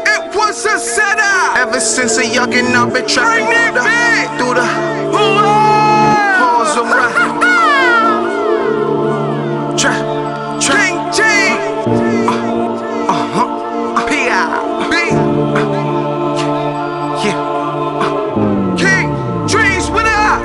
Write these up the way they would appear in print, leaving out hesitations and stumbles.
It was a setup. Ever since a youngin', I've been trapping through the halls of rap. King G. P.I.B. King Dreams with up.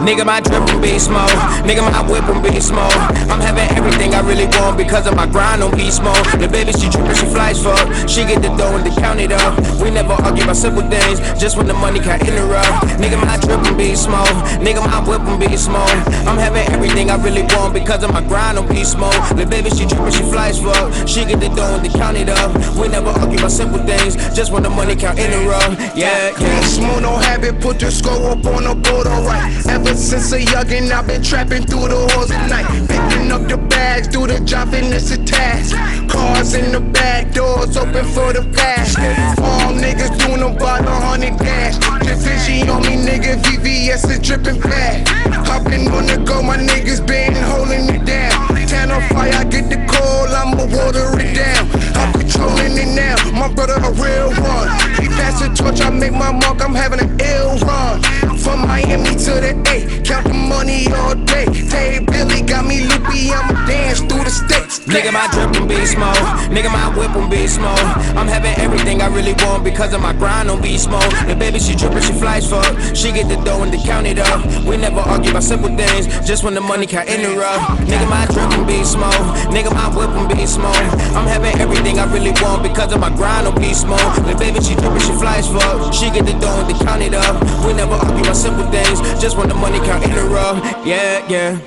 Nigga, my drip from BeastMode. Nigga, my whip from BeastMode. I'm having everything I really want because of my grind on BeastMode. The baby, she drippin', she flies fuck. She get the dough and the count it up. We never argue about simple things, just when the money can't interrupt. Nigga, my drip from BeastMode. Nigga, my whip from BeastMode. I'm having everything I really want because of my grind on BeastMode. The baby, she drippin', she flies fuck. She get the dough and the count it up. We never argue about simple things, just when the money can't interrupt. Yeah. BeastMode, no habit, put the score up on the board, alright. Ever since a youngin', I've been trapping through the halls at night. Picking up the bags, do the job, and it's a task. Cars in the back, doors open for the pass. All niggas doing about 100 gas. Da Vinci on me, nigga, VVS is dripping fast. Hopping on the go, my niggas been holding it down. Town on fire, I get the call, I'ma water it down. I'm controlling it now, my brother a real one. He pass the torch, I make my mark, I'm having an ill run. From Miami to the A, count the money all day. Tay Billy got me loopy, I'ma dance through the states. Nigga, my drip from BeastMode. Nigga, my whip from BeastMode. I'm having everything I really want because of my grind on BeastMode. The baby, she drippin', she flies fuck. She get the dough and the count it up. We never argue about simple things, just when the money can't interrupt. Nigga, my drip from BeastMode. Nigga, my whip from BeastMode. I'm having everything I really want because of my grind on BeastMode. The baby, she drippin', she flies fuck. She get the dough and the count it up. We never argue about simple things, just when the money can't interrupt. Yeah.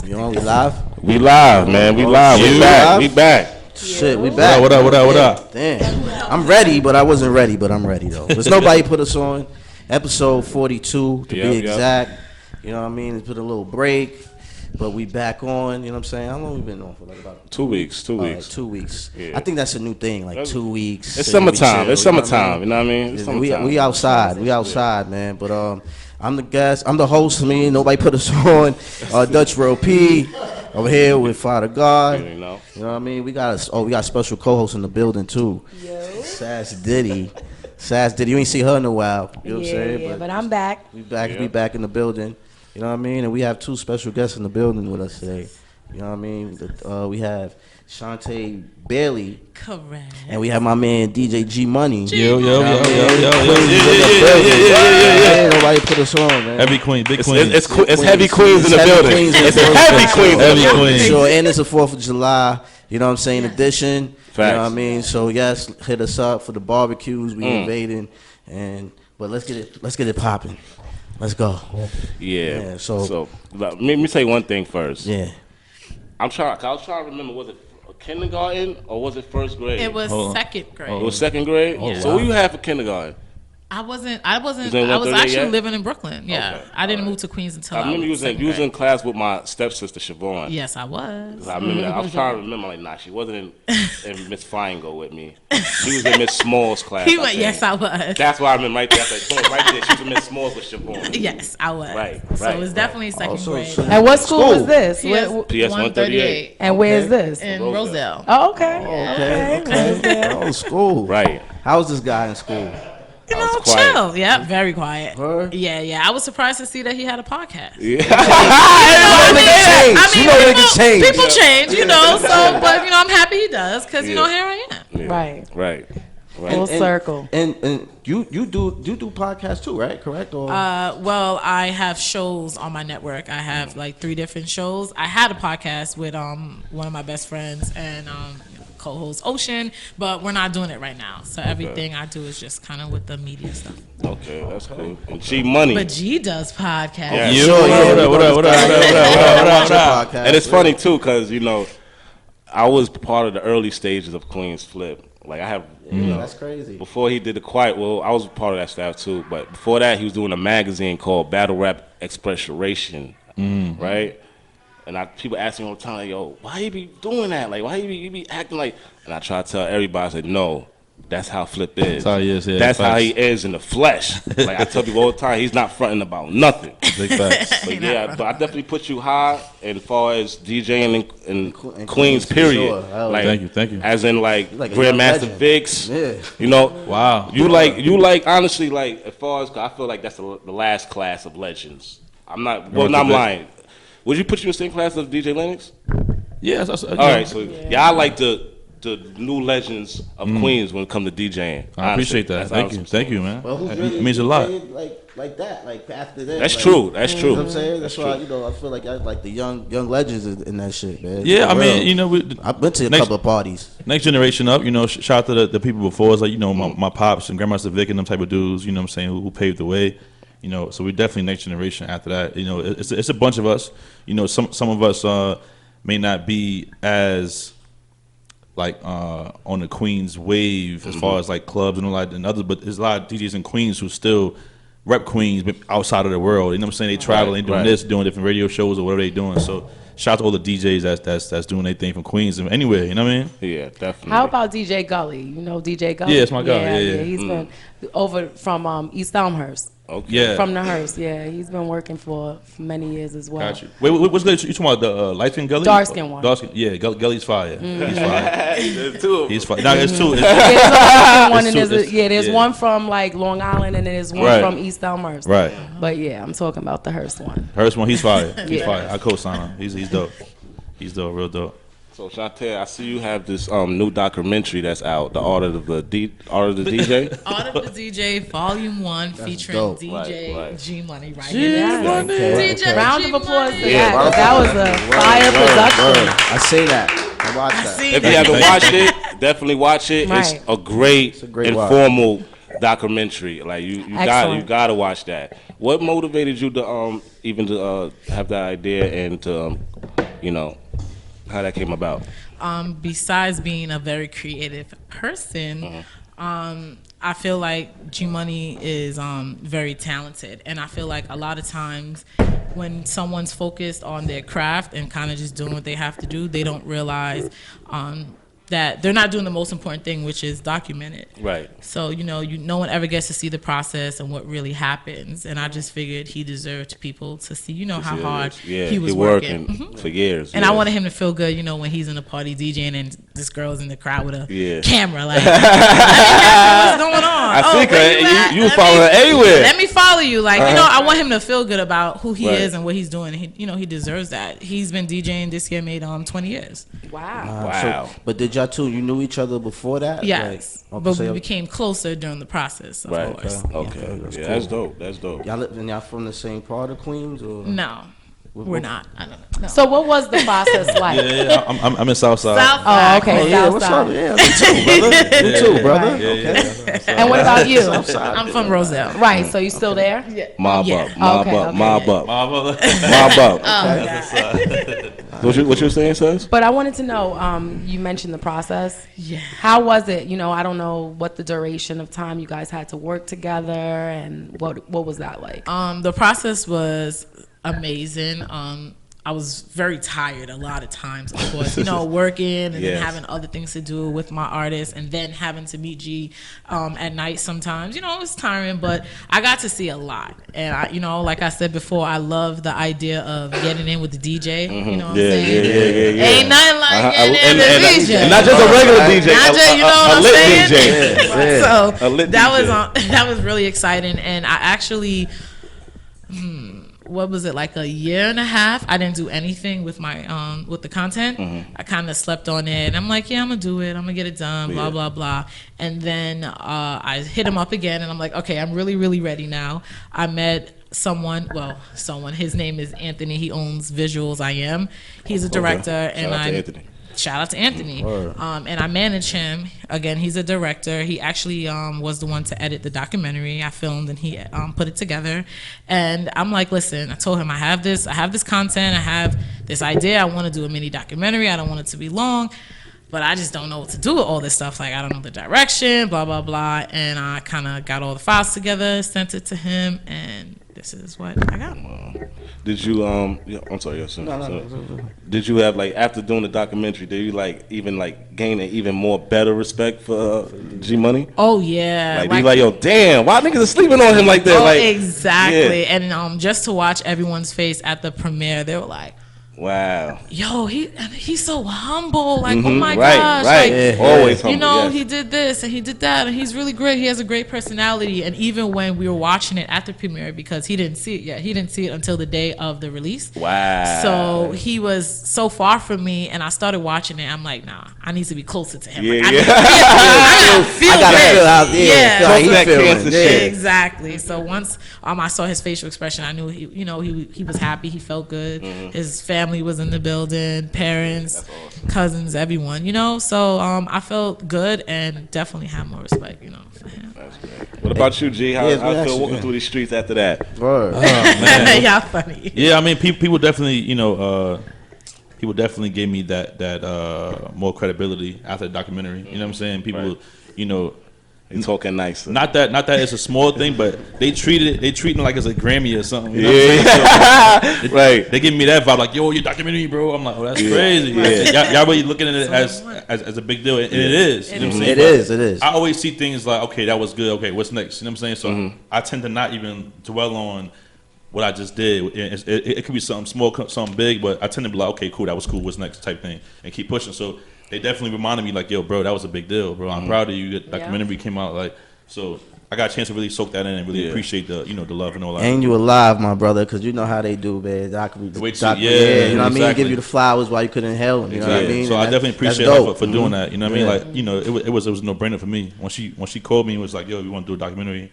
You know, we live? We live, man. We live. We back. Shit, we back. What up? Damn. I'm ready, but I wasn't ready, but I'm ready, though. There's Nobody Put Us On, episode 42, to be exact. You know what I mean? Put a little break, but we back on, you know what I'm saying? How long we been on for? Like about 2 weeks. 2 weeks. 2 weeks. Yeah. I think that's a new thing, like 2 weeks. It's summertime. It's summertime, you know what I mean? It's summertime. We outside. We outside, man. But I'm the guest. I'm the host. Nobody put us on. Dutch Real P over here with Father God. You know what I mean? We got special co-host in the building too. Yo. Sass Diddy. You ain't see her in a while. You know what I'm saying? Yeah, but I'm back. We back in the building. You know what I mean? And we have two special guests in the building with us today. You know what I mean? We have Shantaye Bailey. Correct. And we have my man DJ G Money. Yo. Yeah. Nobody put us on, man. Heavy Queen, big Queen. It's heavy queens in the building. It's heavy queens. Heavy queen. Sure, and it's the 4th of July. You know what I'm saying? Edition. Facts. You know what I mean? So yes, hit us up for the barbecues. We invading, but let's get it popping. Let's go. Yeah. So let me say one thing first. Yeah. I was trying to remember, was it kindergarten or was it first grade? It was second grade. It was second grade? Yeah. So what you had for kindergarten? I was actually living in Brooklyn. Yeah. Okay. I didn't move to Queens until I remember you was in class with my stepsister Siobhan. Yes, I was. I remember that. I was trying to remember, like, nah, she wasn't in Miss Feingold with me. She was in Miss Small's class. Yes, I was. That's why I remember right there. I said, boom, right there. She was in Miss Small's with Siobhan. Yes, I was. Right. So it was definitely second grade. And what school was this? PS 138. And where is this? In Rosedale. Oh, okay. Okay. Oh, school. Right. How was this guy in school? You know, chill. Yeah, very quiet. Her? Yeah. I was surprised to see that he had a podcast. Yeah. People change, you know. So, but I'm happy he does because here I am. Yeah. Right. Full circle. And you do podcasts too, right? Correct? Or? Well, I have shows on my network. I have like 3 different shows. I had a podcast with one of my best friends and co-host Ocean, but we're not doing it right now. So everything I do is just kind of with the media stuff. Okay, that's cool. And G Money. But G does podcasts. Yeah. What up? And it's funny too, cause I was part of the early stages of Queen's Flip. Like I have, that's crazy. Before he did the Quiet, I was part of that staff too. But before that, he was doing a magazine called Battle Rap Expression, right? And people ask me all the time, like, yo, why you be doing that? Like, why you be acting like? And I try to tell everybody, I said, no, That's how Flip is. That's how he is, yeah, That's how facts. he is in the flesh. Like I tell people all the time, he's not fronting about nothing. Big facts. But yeah, but I definitely put you high as far as DJing in And Queens, for period. sure. Hell Like, Thank you. As in like Like a young Grandmaster legend. Vicks. Yeah. You know. Wow. You like honestly like as far as I feel like that's the last class of legends. I'm not. Well, no, I'm lying. Would you put you in the same class as DJ Lennox? Yeah. All right, so yeah, I like the new legends of Queens when it comes to DJing. I appreciate that. Thank you, man. Well, who's It really means a lot. like that, like after that. That's like, true. That's You true. know what I'm saying? That's why true. I feel like I like the young legends in that shit, man. Yeah, For I mean, real. I've been to a couple of parties. Next generation up, shout out to the people before us, like, my pops and Grandmaster Vic and them type of dudes, what I'm saying, who paved the way. So we're definitely next generation after that. It's a bunch of us. Some of us may not be as like on the Queens wave as far as like clubs and all that and others, but there's a lot of DJs in Queens who still rep Queens but outside of the world. You know what I'm saying? They travel, they doing this, doing different radio shows or whatever they doing. So shout out to all the DJs that's doing their thing from Queens and anywhere. You know what I mean? Yeah, definitely. How about DJ Gully? You know DJ Gully? Yeah, it's my guy. Yeah. He's been over from East Elmhurst. Okay. Yeah. From the Hearst, yeah. He's been working for many years as well. Got you. Wait, what's good? You talking about the light skin Gully? Dark skin one. Dark skin. Yeah, Gully's fire. He's fire. There's two of them. He's fire. No, there's two. There's a dark skin one and It's two- there's yeah. one from like Long Island and then there's one Right. from East Elmhurst. Right. But yeah, I'm talking about the Hearst one. First one, he's fire. He's Yeah. fire. I co-sign him. He's dope. He's dope, real dope. So Shantaye, I see you have this new documentary that's out, The Art of the DJ. Art of the DJ, Volume 1, featuring dope. DJ Right. G Money right here. Okay. DJ Round of G applause to Money. that. That was a fire production. I say that. I watch that. See If you that? haven't watched it, definitely watch it. Right. It's a great, watch. informal documentary. Like you Excellent. got to watch that. What motivated you to even to have that idea and to how that came about? Besides being a very creative person, I feel like G Money is very talented, and I feel like a lot of times when someone's focused on their craft and kind of just doing what they have to do, they don't realize that they're not doing the most important thing, which is document it. Right. So no one ever gets to see the process and what really happens, and I just figured he deserved people to see how hard he was working. for years. And yeah. I wanted him to feel good, when he's in a party DJing and this girl's in the crowd with a camera. Like, what's going on? I think where you at? you follow her anywhere. Let me follow you. Like, I want him to feel good about who he is and what he's doing. He deserves that. He's been DJing this year, made 20 years. Wow. Wow. But did y'all two, you knew each other before that? Yes, Like, but so we y'all- became closer during the process, of Right. course. Okay. that's Yeah, cool. that's dope. That's dope. Y'all from the same part of Queens, or No, we're not. I don't know. No. So what was the process like? Yeah, I'm in Southside. Oh, okay. Oh, yeah, what's up? Southside. Yeah, me too, brother. Me too, brother. Yeah. And what about you? I'm from Roselle. Right. So you still there? Yeah. Mob Yeah. up. Mob Okay, up. okay. Mob up. My mother. Mob up. What you saying, sis? But I wanted to know, you mentioned the process. Yeah. How was it? I don't know what the duration of time you guys had to work together and what was that like? The process was amazing. I was very tired a lot of times, of course, working and then Yes. having other things to do with my artists, and then having to meet G at night sometimes. It was tiring, but I got to see a lot. And I, like I said before, I love the idea of getting in with the DJ. You know what I'm saying? Yeah. Ain't nothing like getting in And with the DJ. and not just a regular DJ. Not just, what a I'm lit saying? DJ. So A lit that DJ. was really exciting, and I actually, what was it, like a year and a half? I didn't do anything with my with the content. I kind of slept on it, and I'm like, yeah, I'm gonna do it. I'm gonna get it done. Blah blah blah. And then I hit him up again, and I'm like, okay, I'm really really ready now. I met someone. His name is Anthony. He owns Visuals I Am. He's a director, and Shout out to Anthony. Shout out to Anthony. And I manage him. Again, he's a director. He actually was the one to edit the documentary I filmed, and he put it together. And I'm like, listen, I told him I have this content, I have this idea. I want to do a mini documentary. I don't want it to be long, but I just don't know what to do with all this stuff. Like, I don't know the direction, blah, blah, blah. And I kind of got all the files together, sent it to him, and this is what I got. Did you yeah, I'm sorry, yes, did you have, like, after doing the documentary, did you like even like gain an even more better respect for G Money? Oh yeah, Like, you like, yo, damn, why niggas are sleeping on him like that? oh, Like, exactly. yeah. And just to watch everyone's face at the premiere, they were like, Wow. yo, he's so humble. Like, oh my Right, gosh. right. Like, Always humble. you know, yes. he did this and he did that, and he's really great. He has a great personality. And even when we were watching it at the premiere, because he didn't see it yet, he didn't see it until the day of the release. Wow. So he was so far from me, and I started watching it. I'm like, nah, I need to be closer to him. Yeah, Like, yeah. I gotta feel how Yeah. feel how he That feeling. cancer Yeah. shit. Exactly. So once I saw his facial expression, I knew he was happy. He felt good. His family was in the building, parents, cousins, everyone. So I felt good and definitely had more respect. For him. That's great. What about you, G? How Yeah, I feel actually, walking yeah. through these streets after that? Word. Y'all funny. Yeah, I mean, people definitely, people definitely gave me that more credibility after the documentary. You know what I'm saying? People, They talking nice. not that it's a small thing, but they treating it like it's a Grammy or something. You know Yeah. what I'm saying? So Right. They give me that vibe, like, yo, your documentary, bro. I'm like, oh, that's Yeah. crazy. Yeah. Y'all really looking at it as a big deal, and it is. You know what I'm saying? It But is. It is. I always see things like, okay, that was good. Okay, what's next? You know what I'm saying? So I tend to not even dwell on what I just did. It could be something small, something big, but I tend to be like, okay, cool, that was cool. What's next? Type thing, and keep pushing. So they definitely reminded me, like, yo, bro, that was a big deal, bro. I'm proud of you. That documentary came out, like, so I got a chance to really soak that in and really appreciate the love and all that. And you alive, my brother, because you know how they do, man. The way You to- know what I mean? exactly. Give you the flowers while you couldn't help. You know what I mean? So I And definitely that's appreciate her dope. for doing that. You know what I mean? Yeah. Like, it was a no brainer for me. When she called me and was like, yo, we want to do a documentary.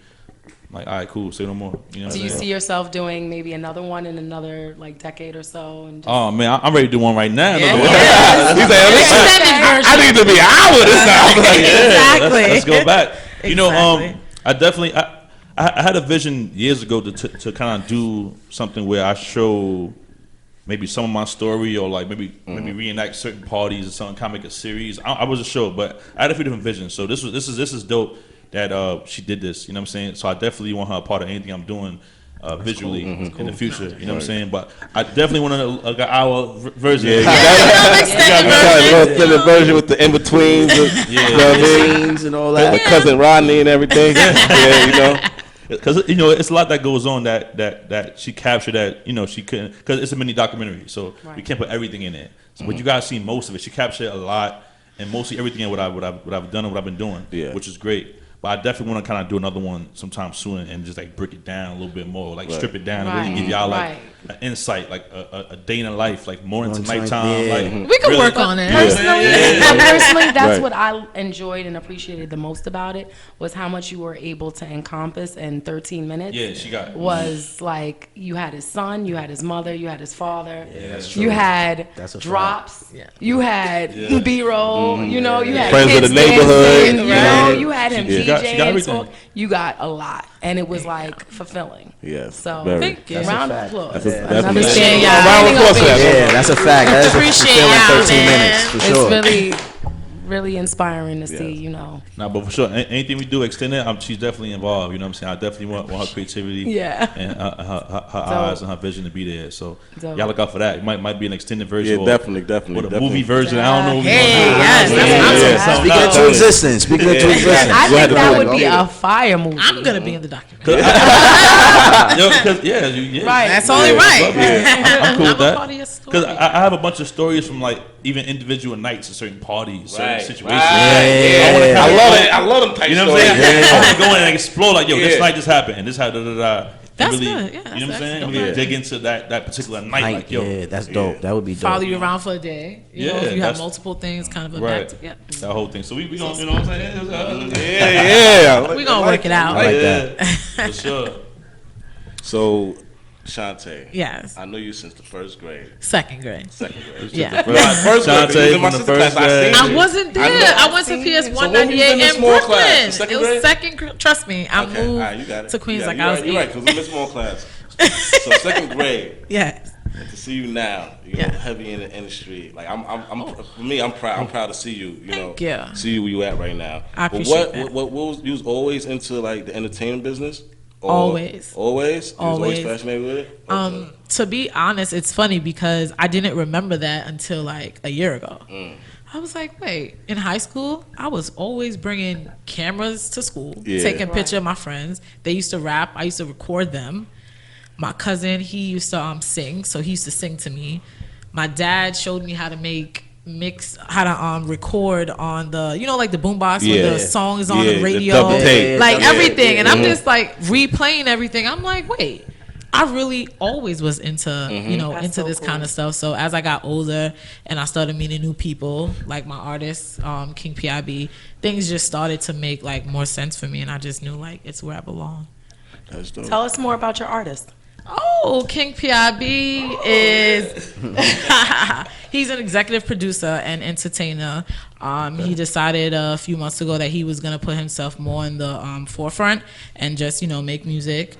I'm like, all right, cool, say no more. You know what Do I'm you saying? see yourself doing maybe another one in another like decade or so? And just Oh man, I'm ready to do one right now. Yeah. He's like, Extended I need to be an hour this time. Like, Exactly. Let's go back. Exactly. I definitely I had a vision years ago to kind of do something where I show maybe some of my story or like maybe reenact certain parties or something, kind of make a series. I was a show, but I had a few different visions. So this is dope that she did this. You know what I'm saying? So I definitely want her a part of anything I'm doing. Visually in the future, you know what I'm saying? But I definitely want an hour version. You got a little extended version with the in-betweens. You know what I mean? Scenes and all that. With cousin Rodney and everything. Yeah, Because it's a lot that goes on that she captured that she couldn't, because it's a mini documentary, so we can't put everything in it. So but you guys see most of it. She captured a lot and mostly everything in what I've done and what I've been doing, which is great. But I definitely want to kind of do another one sometime soon and just like break it down a little bit more, like strip it down and really give y'all like an insight, like a day in a life, like morning to nighttime. Yeah. Like We can really work on it. Personally, that's Right. what I enjoyed and appreciated the most about it was how much you were able to encompass in 13 minutes. Yeah, she got was like you had his son, you had his mother, you had his father. Yeah, that's true. You had That's a fact. drops. Yeah. You had B-roll. You know, you had Friends of kids the neighborhood. dancing, you know, you had him She DJing. got everything. talk. You got a lot, and it was like fulfilling. Yes, So very. Thank you. round of That's a applause. That's a- Yeah. that's Another a- stand, Yeah. y'all. Round of applause for that. Yeah, that's a fact. That is Appreciate fulfilling y'all, 13 man. minutes for It's sure. really inspiring to see, Nah, but for sure, anything we do extend it, she's definitely involved. You know what I'm saying? I definitely want her creativity, Yeah. and her eyes and her vision to be there. So Dope. y'all look out for that. It might be an extended version, Yeah, or, definitely. or the movie version. I don't know. What Hey, we yes, gonna do. that's what I'm Yeah, talking Speaking into existence. Speaking into existence. I We'll have think to that do it. would be a fire movie. I'm gonna be in the documentary. Yo, 'cause, yeah, Right. That's only right. I'm cool with I'm a part of that. your story. Because I have a bunch of stories from like even individual nights at certain parties, certain Right. situations. Yeah. I love it. I love them type You know what I'm stories. saying? I want to go in and explore, like, yo, Yeah. this night just happened, and this had da. That's really, good. Yeah, you know what I'm that's saying? dope. Really dig into that particular night, Night, like, yo, yeah, that's dope. That would be dope. Follow you around for a day. You know, Yeah, if you have that's- multiple things, kind of a right. back. Yeah. That whole thing. So we gonna, you know what I'm saying? Yeah. We gonna work it out. I like Yeah, that. for sure. So, Shantaye, Yes. I know you since the first grade, Second grade. second grade. Yeah. First grade, Shantaye you was in my from the sister class. first grade. I wasn't there. know. I went to PS So when you was 198 in the in small Brooklyn. class? The second It was grade? second. Trust me, I Okay, moved all right, you got it. to Queens You got like it. I was You're right, 8. because we in small class. So second grade, Yes. and to see you now, you know, Yeah. heavy in the industry. Like for me, I'm proud. I'm proud to see you. You know, Thank you. see you where you at right now. I But appreciate that. what was you was always into like the entertainment business? Always. Always? You was always Always. fascinated with it? Okay. To be honest, it's funny because I didn't remember that until like a year ago. I was like, wait, in high school, I was always bringing cameras to school, taking pictures of my friends. They used to rap. I used to record them. My cousin, he used to sing, so he used to sing to me. My dad showed me how to record on the, like the boombox when the song is on the radio, double tape. like everything. And I'm just like replaying everything. I'm like, wait. I really always was into, into this kind of stuff. So as I got older and I started meeting new people, like my artist, King P.I.B, things just started to make like more sense for me, and I just knew like it's where I belong. That's dope. Tell us more about your artist. Oh, King P.I.B is he's an executive producer and entertainer. He decided a few months ago that he was gonna put himself more in the forefront and just make music.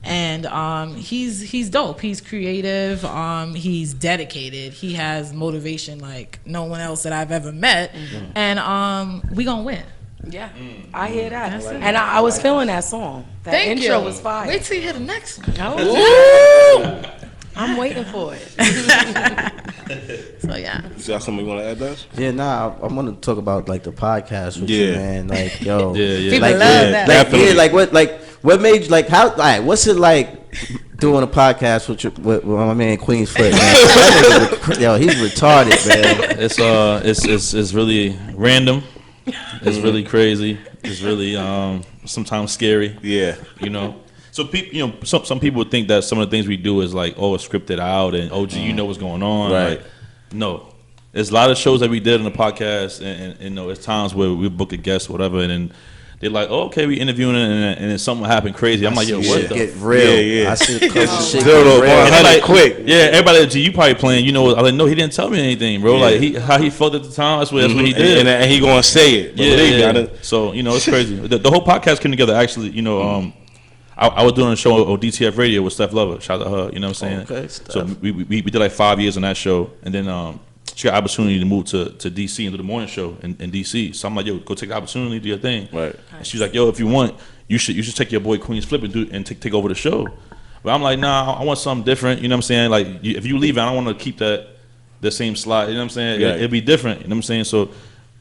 And he's dope. He's creative. He's dedicated. He has motivation like no one else that I've ever met. And we gonna win. Yeah, I hear that. And I was feeling that song. That intro was fire. Wait till you hear the next one. Oh. I'm waiting for it. So yeah. You got something you want to add, Dutch? Yeah, nah, I want to talk about like the podcast with you, man. Like, yo, People like, love that. What made you like how? Like, what's it like doing a podcast with my man Queensfoot? Man? Yo, he's retarded, man. It's really random. It's really crazy. It's really sometimes scary. Yeah. So people, some people think that some of the things we do is like, it's scripted out and you know what's going on. Right. Like, no. There's a lot of shows that we did on the podcast, and there's times where we book a guest or whatever, and then they're like, we interviewing, and then something happened crazy. I'm like, yo, what the? Get real. Yeah. I see the shit Zero get real. to 100 quick. Yeah, everybody at you probably playing. I'm like, no, he didn't tell me anything, bro. Like how he felt at the time. That's what he did, and he gonna say it. Yeah. So it's crazy. The whole podcast came together. Actually, I was doing a show on DTF Radio with Steph Lover. Shout out to her. You know what I'm saying? Okay, so we did like 5 years on that show, and then she got opportunity to move to DC and do the morning show in DC. So I'm like, yo, go take the opportunity, do your thing. Right. And she was like, yo, if you want, you should take your boy Queen's Flip and take over the show. But I'm like, nah, I want something different. You know what I'm saying? Like, if you leave, I don't want to keep the same slot. You know what I'm saying? Yeah. It'd be different. You know what I'm saying? So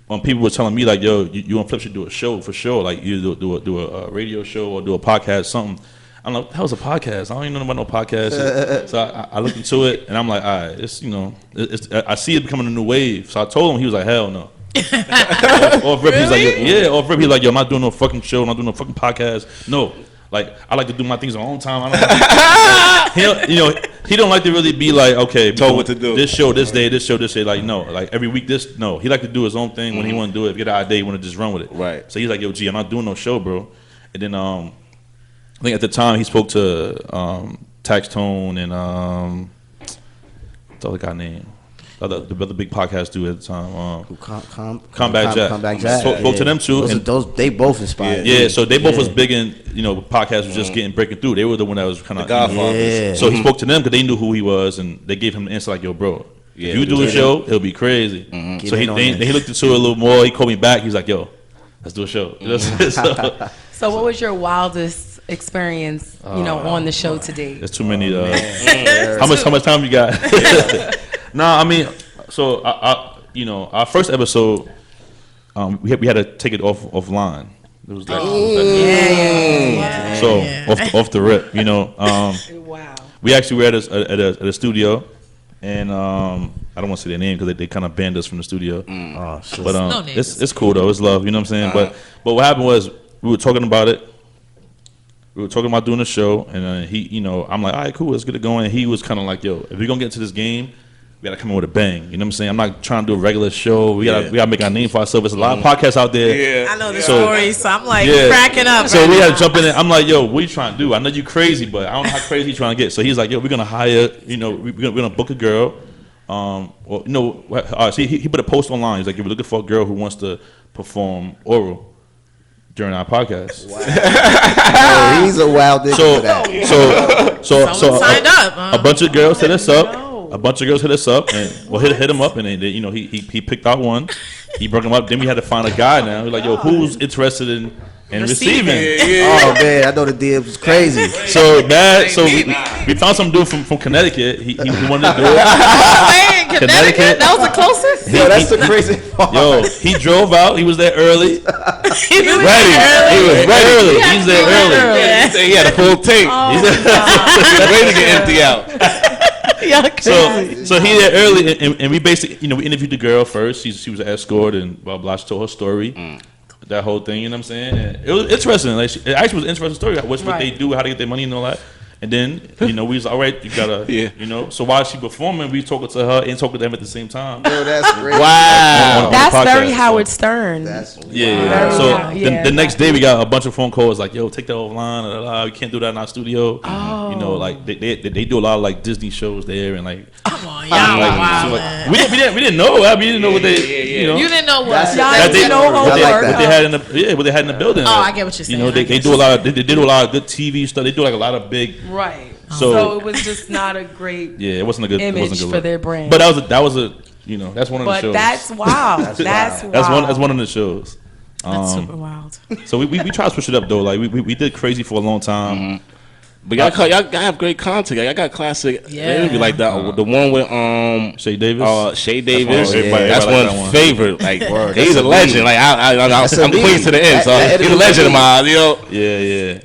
when people were telling me like, yo, you and Flip should do a show for sure. Like you do a radio show or do a podcast, something. I'm like, what the hell's a podcast? I don't even know about no podcast. So I looked into it, and I'm like, all right, it's I see it becoming a new wave. So I told him, he was like, hell no. Or if Rip, he's like, or if Rip, he's like, yo, I'm not doing no fucking show, I'm not doing no fucking podcast. No, like I like to do my things on my own time. He don't like to really be like, okay, told what to do. This show, this day, this show, this day. Like no, like every week, this. No, he like to do his own thing when he want to do it. If he get an idea, he want to just run with it. Right. So he's like, yo, G, I'm not doing no show, bro. And then I think at the time he spoke to Tax Tone and what's the other guy name? The other big podcast dude at the time. Combat Jack. Spoke to them too. They both inspired. Yeah, so they both was big in, podcasts was just breaking through. They were the one that was kind of Godfathers. So he spoke to them because they knew who he was, and they gave him the answer like, yo, bro, if you do a show, it'll be crazy. So he looked into it a little more. He called me back. He's like, yo, let's do a show. So what was your wildest experience, on the show today? There's too many. How much time you got? Nah, I mean, so our first episode, we had to take it offline. It was like, off the rip, Wow. We actually were at a studio, and I don't want to say their name because they kind of banned us from the studio. Oh shit. But No names. it's cool though. It's love. You know what I'm saying? But what happened was we were talking about it. We were talking about doing a show, and I'm like, all right, cool, let's get it going. And he was kind of like, yo, if we're gonna get into this game, we gotta come in with a bang. You know what I'm saying? I'm not trying to do a regular show. We gotta make our name for ourselves. There's a lot of podcasts out there. Yeah. I know the story, so I'm like cracking up. So we had to jump in. And I'm like, yo, what are you trying to do? I know you crazy, but I don't know how crazy you trying to get. So he's like, yo, we're gonna hire. We're gonna book a girl. So he put a post online. He's like, if we're looking for a girl who wants to perform oral during our podcast. Wow. He's a wild nigga for that. So signed up. A bunch of girls hit us up. A bunch of girls hit us up and hit him up, and then he picked out one, He broke him up. Then we had to find a guy now. We're like, yo, who's interested in receiving? Oh man, I know the DM was crazy. So we found some dude from Connecticut. He wanted to do it. Man, Connecticut, that was the closest. Yo, that's the crazy part. Yo, he drove out. He was there early. He was Ready. early. He was ready. He's there early. Yeah, he said he had a full tank. He was ready to get empty out. So he there early, and we basically, we interviewed the girl first. She was an escort, and blah blah. She told her story, that whole thing. You know what I'm saying? And it was interesting. Like, it actually was an interesting story. What they do, how to get their money, and all that. And then, we was all right. You gotta, So while she performing, we talking to her and talking to them at the same time. Yo, that's great. Wow. That's very Howard Stern. Yeah. So the next day we got a bunch of phone calls like, "Yo, take that offline. We can't do that in our studio." Oh. Like they do a lot of like Disney shows there and like. Come on, y'all. We didn't know. I mean, we didn't know what they. You didn't know what. What they had in the building. Oh, I get what you're saying. They do a lot of they did a lot of good TV stuff. They do like a lot of big. Right. So it was just not a great it wasn't a good image for their brand. But that was a that's one of the shows. But that's wild. That's one of the shows. That's super wild. So we try to push it up though. Like we did crazy for a long time. Mm-hmm. But y'all have great content. Y'all got classic. Yeah. Be like that. The one with Shay Davis. Shay Davis. like That's one one. favorite. Like he's a legend. Like I'm Queens to the end. So he's a legend of mine. Yeah.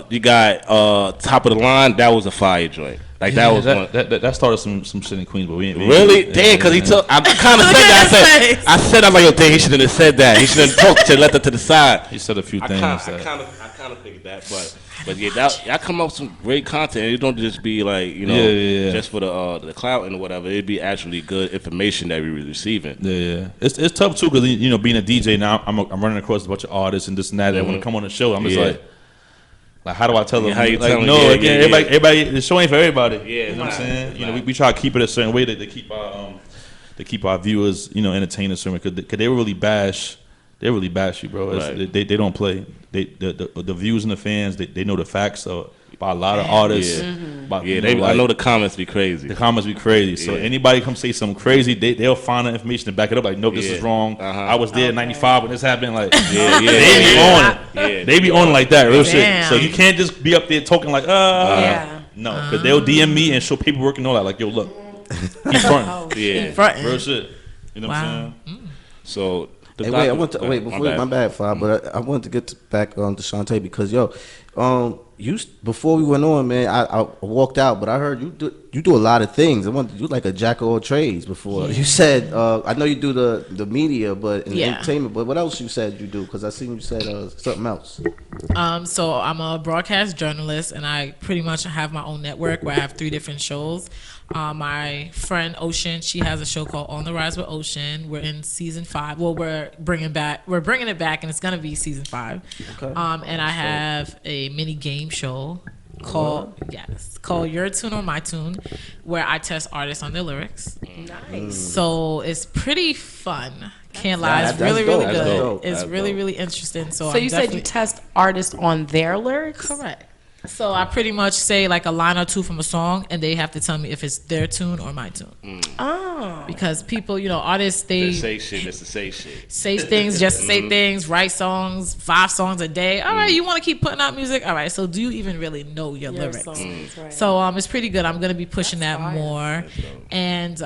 You got Top of the Line. That was a fire joint. Like that was one. That started some shit in Queens, but we ain't Really? Damn, because he took. I kind of said that. I said I'm like, yo, damn, he shouldn't have said that. He should have talked to let that to the side. He said a few things. I kind of figured that, but yeah, y'all come up with some great content. It don't just be like just for the clout and whatever. It'd be actually good information that we were receiving. Yeah. It's tough too because being a DJ now, I'm running across a bunch of artists and this and that that want to come on the show. I'm just like, how do I tell them? How you like, tell them? No, Yeah, everybody. The show ain't for everybody. Yeah, you know what I'm saying. We try to keep it a certain way to keep our viewers, entertained a certain way because they really bash. They really bash you, bro. They don't play. The views and the fans, they know the facts by a lot of artists. I know the comments be crazy. The comments be crazy. So anybody come say something crazy, they'll find the information to back it up. Like, no, this is wrong. I was there in '95 when this happened. Like, they be on it. They be on it like that, real shit. So you can't just be up there talking like, no, because they'll DM me and show paperwork and all that. Like, yo, look, he's fronting. Real shit. You know what I'm saying? So. Hey, my bad, Fab, but I wanted to get back on to Shantaye because before we went on, man, I walked out, but I heard you do a lot of things. I wanted you like a jack of all trades before. You said I know you do the media, but in entertainment. But what else you said you do? Because I seen you said something else. So I'm a broadcast journalist, and I pretty much have my own network where I have 3 different shows. My friend Ocean, she has a show called On the Rise with Ocean. We're in season 5. Well, we're bringing it back, and it's gonna be season 5. Okay. And I have a mini game show called Your Tune or My Tune, where I test artists on their lyrics. Nice. So it's pretty fun. Can't lie, it's really good. It's really interesting. So you said you test artists on their lyrics? Correct. So I pretty much say like a line or two from a song, and they have to tell me if it's their tune or my tune. Oh. Because people, artists, they say shit just to say shit. Say things just to say things, write songs, 5 songs a day. All right, you want to keep putting out music? All right, so do you even really know your lyrics? Right. So it's pretty good. I'm going to be pushing that more. And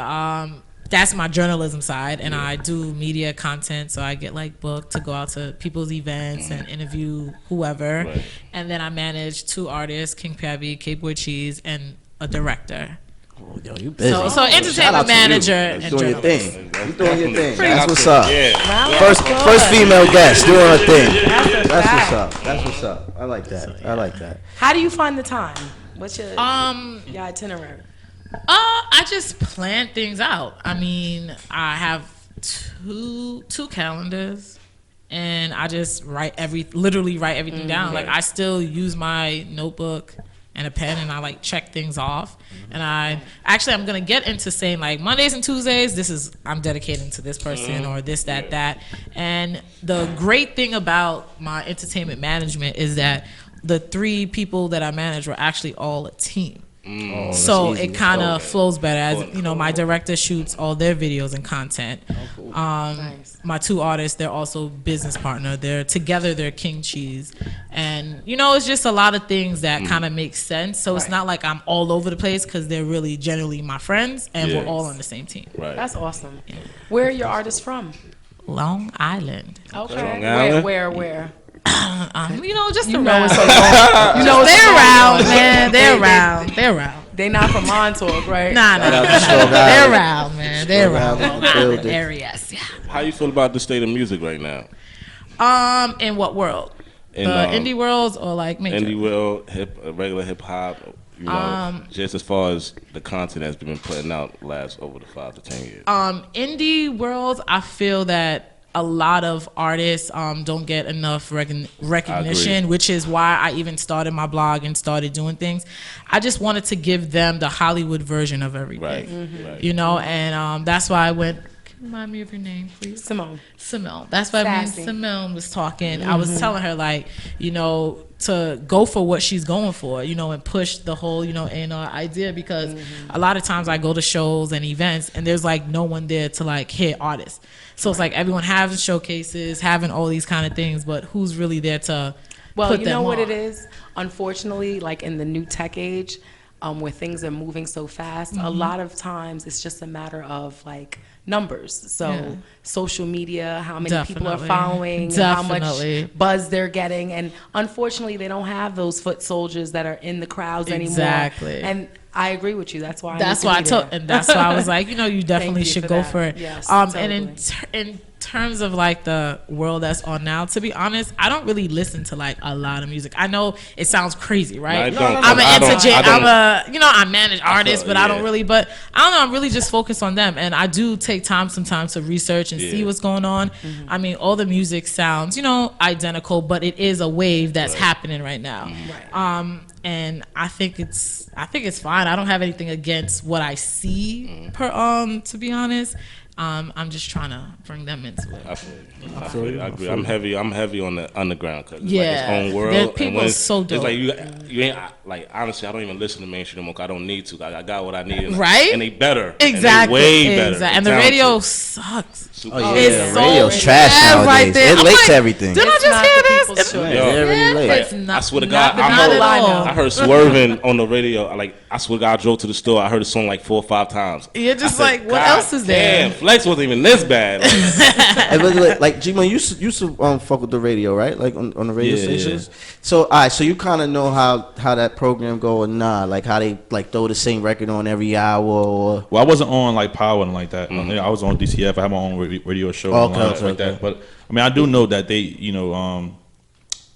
that's my journalism side, and I do media content, so I get like booked to go out to people's events and interview whoever, and then I manage 2 artists, King P.I.B, K-Boy Cheese, and a director. Oh, yo, you busy. So entertainment manager and doing your journalist. thing. You doing your thing. That's what's up. Yeah. First female guest doing her thing. That's what's up. I like that. I like that. How do you find the time? What's your itinerary? I just plan things out. I mean, I have two calendars, and I just literally write everything down. Like, I still use my notebook and a pen, and I like check things off. And I'm gonna get into saying like Mondays and Tuesdays, I'm dedicating to this person or this, that. And the great thing about my entertainment management is that the 3 people that I manage were actually all a team. So easy. it kind of flows better. As you know, my director shoots all their videos and content. Nice. My two artists, they're also business partner. They're together, they're King Cheese. And you know, it's just a lot of things that kind of make sense. So it's not like I'm all over the place because they're really generally my friends and we're all on the same team. Right. That's awesome. Where are your artists from? Long Island. Okay. Long Island? Where? You know, just You know around. it's a long. You know it's They're a long around, one. man. They're around. They're around. They not from Montauk, right? Nah. They're around, man. They're around. Island, Long Island building. areas. Yeah. How you feel about the state of music right now? In what world? In, The indie worlds or like major? Indie world, regular hip hop, you know, just as far as the content that's been putting out last over the 5 to 10 years. Indie world, I feel that a lot of artists don't get enough recognition, which is why I even started my blog and started doing things. I just wanted to give them the Hollywood version of everything, Right. you know, and that's why I went. Can you remind me of your name, please? Simone. That's why me and Sassy. Simone was talking. I was telling her, like, you know, to go for what she's going for, you know, and push the whole, you know, A&R idea, because a lot of times I go to shows and events and there's like no one there to like hear artists. So it's like everyone having showcases, having all these kind of things, but who's really there to Well, put you them know what on? it is? Unfortunately, like in the new tech age, where things are moving so fast, a lot of times it's just a matter of like numbers. So social media, how many people are Definitely. following, Definitely. how much buzz they're getting. And unfortunately, they don't have those foot soldiers that are in the crowds anymore. Exactly. And I agree with you. That's why That's why that's why I was like, you know, you definitely you should for go that. for it. Yes, And totally. in terms of like the world that's on now, to be honest, I don't really listen to like a lot of music. I know it sounds crazy, right? No, I don't. I'm I an don't- entertainer. I don't- I manage artists, but I don't yeah. really. But I don't know. I'm really just focused on them, and I do take time sometimes to research and see what's going on. I mean, all the music sounds, you know, identical, but it is a wave that's happening right now. And I think it's fine. I don't have anything against what I see to be honest. I'm just trying to bring them into it. I feel you. I agree. I'm heavy on the underground because it's Yeah. like its own world. The and people when are it's- so dope. It's like you ain't like honestly. I don't even listen to mainstream anymore. I don't need to. I got what I need. And Right? And they better. Exactly. And they way better. And the Talented. radio sucks. Oh yeah, It's so radio's trash bad nowadays. right there. It I'm late like, to everything. Did I It's just not hear the this? people's choice. Yeah, they're really late. It's not, I swear to not God, at I know. all. I heard Swerving on the radio. Like I swear to God, I drove to the store. I heard the song like 4 or 5 times. You're just I said, like, what God else is there? Damn, Flex wasn't even this bad. Hey, but like G-Man used to fuck with the radio, right? Like on the radio Yeah, stations. So all right, so you kind of know how that program go or not, like how they like throw the same record on every hour or. Well, I wasn't on like Power and like that. I was on DCF. I have my own radio show and all that like that. But I mean, I do know that they, you know,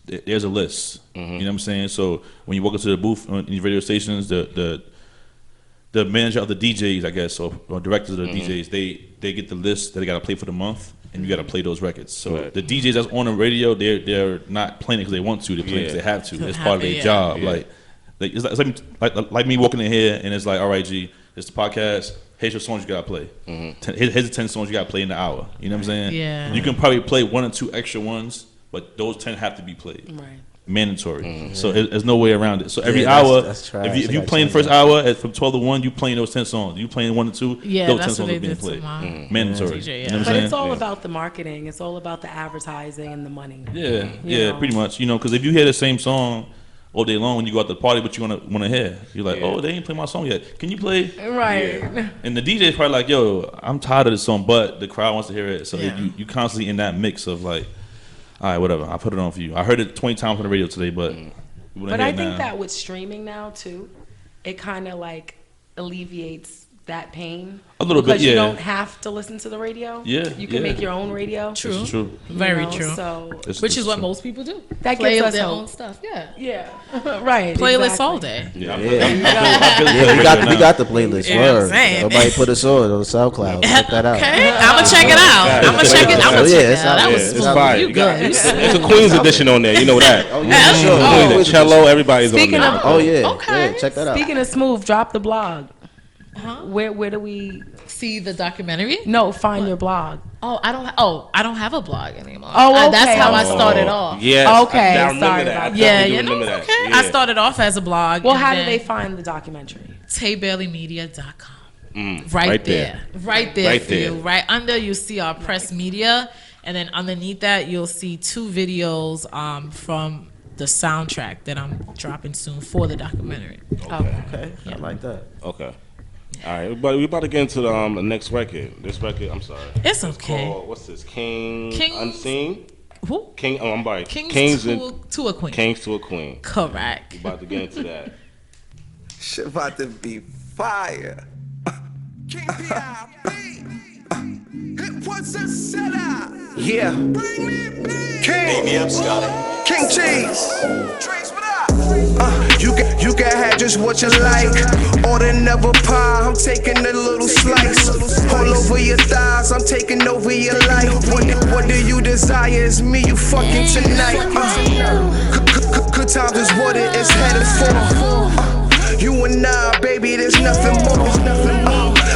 there's a list. You know what I'm saying? So when you walk into the booth on these radio stations, the manager of the DJs, I guess, or directors of the DJs, they get the list that they got to play for the month, and you got to play those records. So the DJs that's on the radio, they're not playing it because they want to. They're playing because they have to. It's part of their job. Yeah. Like it's like me walking in here and it's like, all right, G, it's the podcast. Here's your songs you gotta play. Here's the 10 songs you gotta play in the hour. You know what I'm saying? Yeah. You can probably play 1 or 2 extra ones, but those 10 have to be played. Right. Mandatory. So there's no way around it. So every Yeah, hour, that's trash. if you I playing the gotta first hour from 12 to 1, you playing those 10 songs. You playing 1 to 2, Yeah, those 10 that's what songs they are being did to played. my Mandatory. DJ, You yeah. know what I'm But saying? it's all about the marketing. It's all about the advertising and the money. Yeah, You know? pretty much. You know, because if you hear the same song all day long when you go out to the party, but you want to hear, you're like, oh, they ain't play my song yet. Can you play? Right. And the DJ's probably like, yo, I'm tired of this song, but the crowd wants to hear it. So Yeah. you constantly in that mix of like, all right, whatever, I put it on for you. I heard it 20 times on the radio today, but you wanna But hear I it think now. that with streaming now too, it kind of like alleviates that pain. A little bit, because you yeah. don't have to listen to the radio. Yeah, You can yeah. make your own radio. True. It's true. you Very know, true. So Which is what true. most people do. That Play gets us their hope. own stuff. Yeah. Yeah. Right. Playlist exactly. all day. Yeah, Yeah. I feel Yeah, we it got now. we got the playlist. You know what I'm Word. saying? Nobody put us on SoundCloud. Check that out. Okay, I'm gonna check it out. I'm gonna check it. I'm Oh, gonna yeah, check it it's out. out That there. was It's smooth. fire. You You got- good? It's a Queens edition on there. You know that. Oh yeah, Yeah. sure. Oh. The cello, everybody's Speaking on there. of- Oh yeah. Okay. Yeah, check that out. Speaking of smooth, drop the blog. Where do we see the documentary? No, find your blog. Oh, I don't have a blog anymore. Oh, okay. That's how I started off. Yes. Okay, I remember sorry that. about I that. definitely do No, remember it's that. okay. Yeah. I started off as a blog. Well, and how did then they find the documentary? TayBaileyMedia.com. Right Right there. there. Right For there. you. Right under you see our press media, and then underneath that you'll see 2 videos from the soundtrack that I'm dropping soon for the documentary. Okay, I like that. Okay. All right, but we about to get into the next record. This record, I'm sorry. It's okay. Called, what's this? Kings Unseen? Who? King. Oh, I'm sorry. Kings to a Queen. Kings to a Queen. Correct. We about to get into that. Shit about to be fire. King P.I.B. It was a setup. Yeah. Bring me beat. King. Baby, I'm Scotty. King Cheese. Trace, what up? You can have just what you like. Order never pie, I'm taking a little slice. All over your thighs, I'm taking over your life. What do you desire? It's me you fucking tonight. Good times is what it is headed for. You and I, baby, there's nothing more.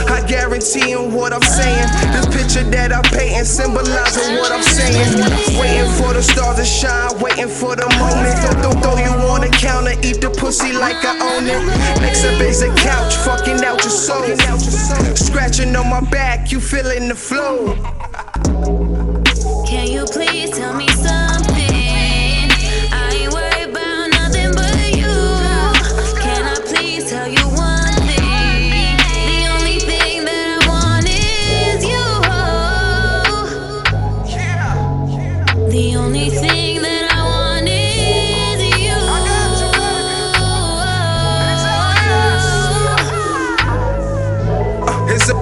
I guarantee in what I'm saying. This picture that I'm painting symbolizing what I'm saying. Waiting for the stars to shine, waiting for the moment. Throw you on the counter, eat the pussy like I own it. Next to basic couch, fucking out your soul. Scratching on my back, you feeling the flow. Can you please tell me something? I ain't worried about nothing but you. Can I please tell you one thing? The only thing that I want is you. The only thing that I want is you.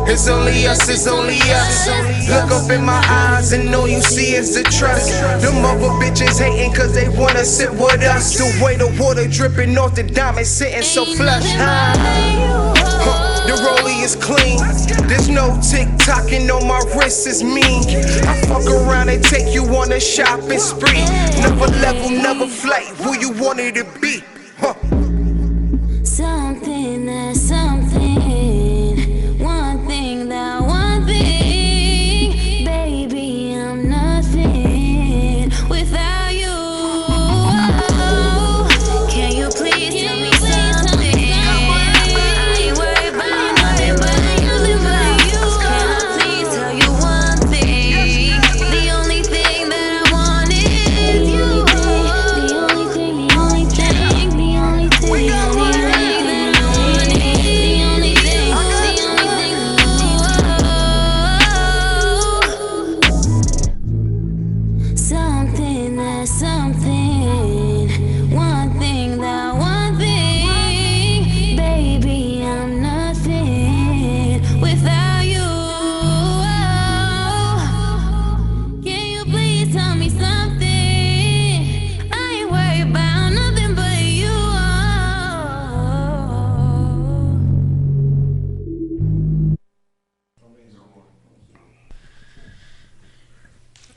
It's only us, it's only us. Look up in my eyes and all you see is the trust. Them other bitches hating cause they wanna sit with us. The way the water dripping off the diamond sitting so flush. The rollie is clean. There's no tick-tocking on my wrist, it's mean. I fuck around and take you on a shopping spree. Never level, never flight, who you wanted to be. Something that's something. One thing that one thing. Baby, I'm nothing without you. Can you please tell me something? I ain't worried about nothing but you. Can I please tell you one thing? The only thing that I want is you. The only thing, the only thing, the only thing, the only thing that I want is the only thing, the only thing. Something that's something. One thing that one thing. Baby, I'm nothing without you. Can you please tell me something? I ain't worried about nothing but you.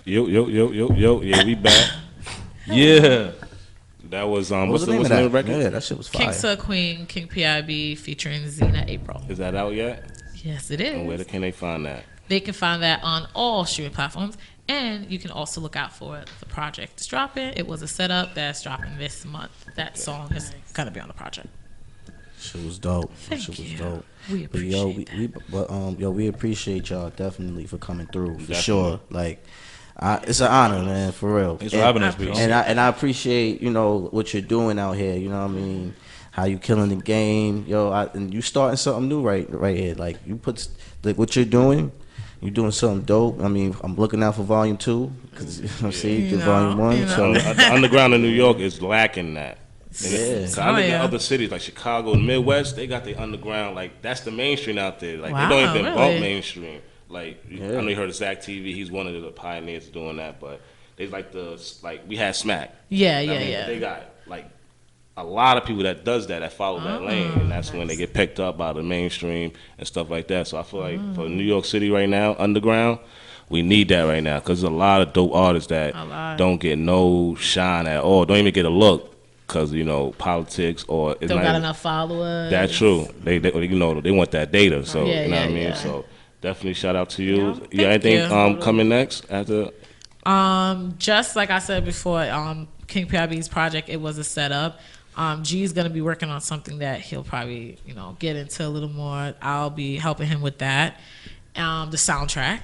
Yo, yeah, we back. Yeah. That was What's the name of that? Yeah, that shit was fire. Kings to a Queen, King P.I.B. featuring Xena April. Is that out yet? Yes, it And where is. can they find that? They can find that on all streaming platforms, and you can also look out for the project that's dropping. It was a setup that's dropping this month. That song is gonna be on the project. Shit was dope. Thank Shit was you. dope. We But yo, appreciate we appreciate y'all definitely for coming through for Definitely. sure. Like, it's an honor, man, for real. Thanks for having us, and, Beast. and I appreciate what you're doing out here. You know what I mean? How you killing the game, yo. And you starting something new right here. Like you put like what you're doing. You're doing something dope. I mean, I'm looking out for volume 2 because see, the volume 1. So The underground in New York is lacking that. Yeah. So I look yeah. at other cities like Chicago and Midwest, they got their underground, like that's the mainstream out there. Like Wow, they don't even bump really? mainstream. Like I know you heard of Zach TV, he's one of the pioneers doing that, but they like we had Smack. Yeah, I yeah, mean, yeah. They got like a lot of people that does that follow that lane, and that's when they get picked up by the mainstream and stuff like that. So I feel like for New York City right now, underground, we need that right now because there's a lot of dope artists that don't get no shine at all, don't even get a look because politics or it's Don't not got even- enough followers. That's true. They want that data, so Yeah, you know what I mean. yeah. So Definitely shout out to you. Yeah, You got anything you. coming next after? Just like I said before, King P.I.B's project, it was a setup. G's gonna be working on something that he'll probably, get into a little more. I'll be helping him with that. The soundtrack.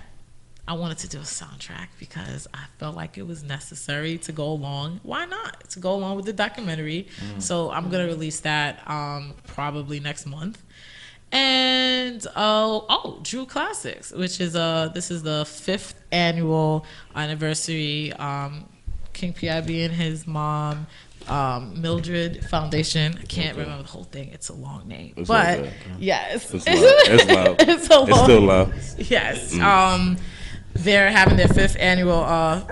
I wanted to do a soundtrack because I felt like it was necessary to go along. Why not? To go along with the documentary. So I'm gonna release that probably next month. And Drew Classics, which is this is the 5th annual anniversary. King P.I.B. and his mom, Mildred Foundation. I can't remember the whole thing. It's a long name, but yes, it's loud. It's a long. It's still loud. Yes. They're having their 5th annual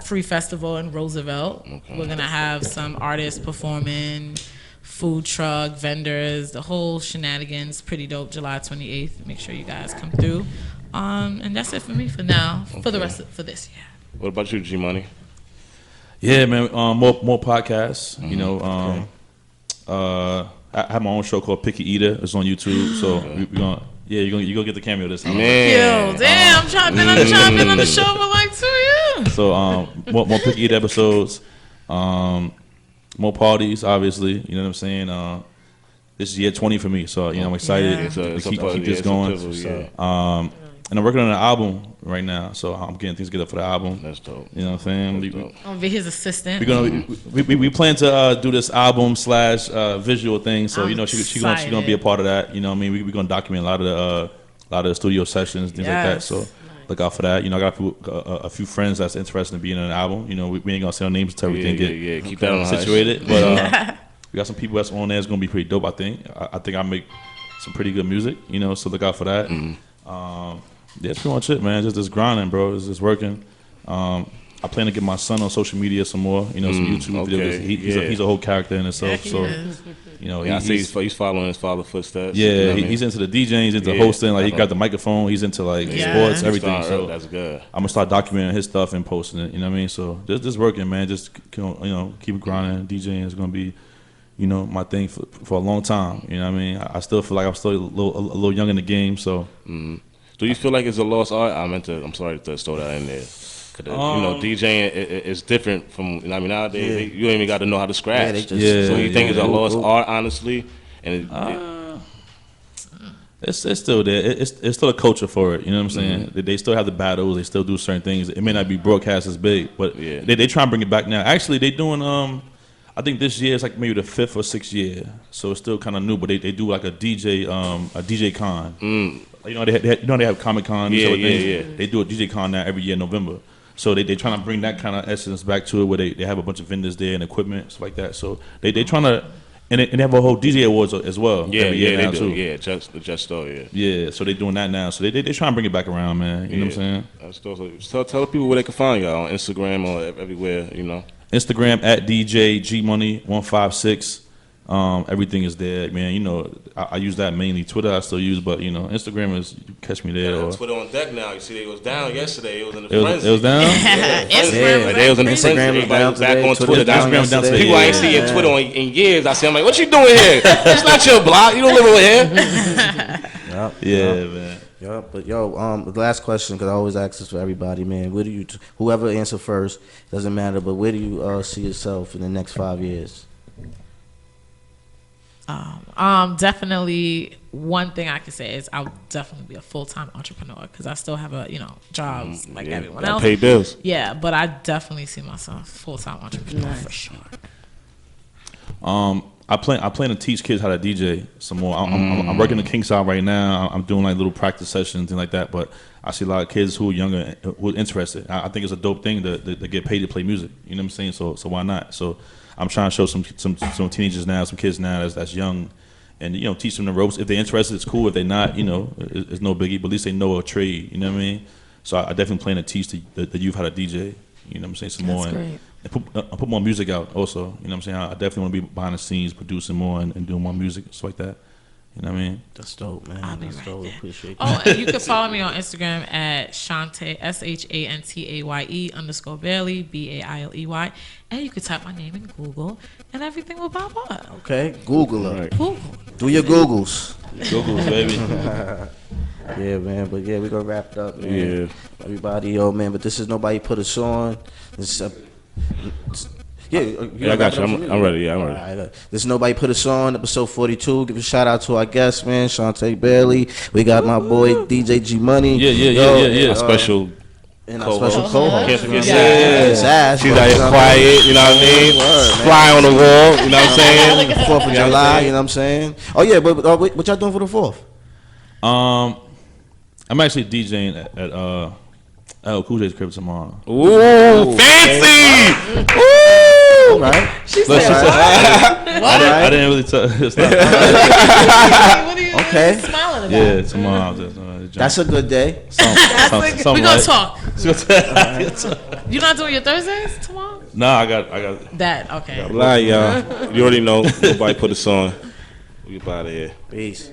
free festival in Roosevelt. Okay. We're gonna have some artists performing, food truck, vendors, the whole shenanigans. Pretty dope. July 28th. Make sure you guys come through. And that's it for me for now. Okay. For the rest for this year. What about you, G Money? Yeah, man. More podcasts. I have my own show called Picky Eater. It's on YouTube. So we're gonna. Yeah, you're gonna get the cameo this time. Man. Yo, damn, I'm trying to be on the show for like 2 years. So more Picky Eater episodes, more parties, obviously. You know what I'm saying? This is year 20 for me, so I'm excited to keep this going. And I'm working on an album right now, so I'm getting things together for the album. That's dope. You know what I'm saying? I'm gonna be his assistant. We plan to do this album / visual thing, so she's gonna be a part of that. You know what I mean? We're gonna document a lot of the studio sessions, things like that. So look out for that. I got a few friends that's interested in being on an album. We ain't gonna say our names until everything get keep that on situated. But we got some people that's on there. It's gonna be pretty dope. I think I make some pretty good music. So look out for that. Yeah, that's pretty much it, man. Just grinding, bro. It's just working. I plan to get my son on social media some more. Some YouTube videos. He's a whole character in himself. I see he's following his father's footsteps. Yeah, he's into the DJing. He's into hosting. Like he got the microphone. He's into sports, everything. So that's good. I'm gonna start documenting his stuff and posting it. You know what I mean? So just working, man. Just keep grinding. DJing is gonna be, my thing for a long time. You know what I mean? I still feel like I'm still a little young in the game. So. Do you feel like it's a lost art? I'm sorry to throw that in there. DJing is different from. Nowadays you don't even got to know how to scratch. So you think it's a lost art, honestly? And it's still there. It's still a culture for it. You know what I'm saying? They still have the battles. They still do certain things. It may not be broadcast as big, but they try and bring it back now. Actually, they doing. I think this year is like maybe the 5th or 6th year, so it's still kind of new. But they do like a DJ con. They have Comic Con. They do a DJ con now every year in November. So they trying to bring that kind of essence back to it, where they have a bunch of vendors there and equipment, stuff like that. So they trying to, and they have a whole DJ awards as well. They do. Too. Yeah, just so Yeah, so they doing that now. So they trying to bring it back around, man. You know what I'm saying? So tell people where they can find y'all on Instagram or everywhere. Instagram at DJ G Money 156. Everything is there, man. I use that mainly. Twitter I still use, but Instagram is, you catch me there. Or Twitter on deck now. You see, it was down yesterday. It was in the frenzy. It was down. Instagram was in the frenzy. Instagram was down back today. on Twitter. Instagram down today. People I ain't seen Twitter in years. I see. I'm like, what you doing here? It's not your block. You don't live over here. Man. Yeah, but the last question, because I always ask this for everybody, man. Where do you, whoever answer first, doesn't matter, but where do you see yourself in the next 5 years? Definitely one thing I can say is I'll definitely be a full-time entrepreneur because I still have jobs like everyone else. Pay bills. Yeah, but I definitely see myself full-time entrepreneur for sure. I plan to teach kids how to DJ some more. I'm working the King side right now. I'm doing like little practice sessions, things like that. But I see a lot of kids who are younger, who are interested. I think it's a dope thing to get paid to play music. You know what I'm saying? So why not? So I'm trying to show some teenagers now, some kids now that's young, and teach them the ropes. If they're interested, it's cool. If they're not, it's no biggie. But at least they know a trade. You know what I mean? So I definitely plan to teach the youth how to DJ. You know what I'm saying? Some more. And put more music out also. You know what I'm saying? I definitely want to be behind the scenes, producing more and doing more music, stuff like that. You know what I mean? That's dope, man. I'll be That's right dope. there. Appreciate that. And you can follow me on Instagram at Shantaye, SHANTAYE _Bailey, BAILEY. And you can type my name in Google and everything will pop up. Okay, Google it. Google. Do your Googles. Googles, baby. Yeah, man. But yeah, we gonna wrap it up, man. Yeah. Everybody, yo, man. But this is Nobody Put Us On. This is I got you. I'm ready. Yeah, I'm ready. All right, this is Nobody Put Us On, episode 42. Give a shout out to our guest, man, Shantaye Bailey. We got my boy DJ G Money. Yeah. Special. And our special co-host. Can't forget She's out here quiet, you know what I mean? Fly on the wall, you know what I'm saying? 4th of July, you know what I'm saying? Oh yeah, but what y'all doing for the 4th? I'm actually DJing at LL Cool J's crib tomorrow. Ooh, fancy! All right. She said, I didn't really tell. It's not. What are you Okay. smiling about? Yeah, tomorrow. That's a good day. We're gonna talk. Talk. You're not doing your Thursdays tomorrow? No, I got. That okay. Lie, y'all. You already know. Nobody put us on. We up out of here. Peace.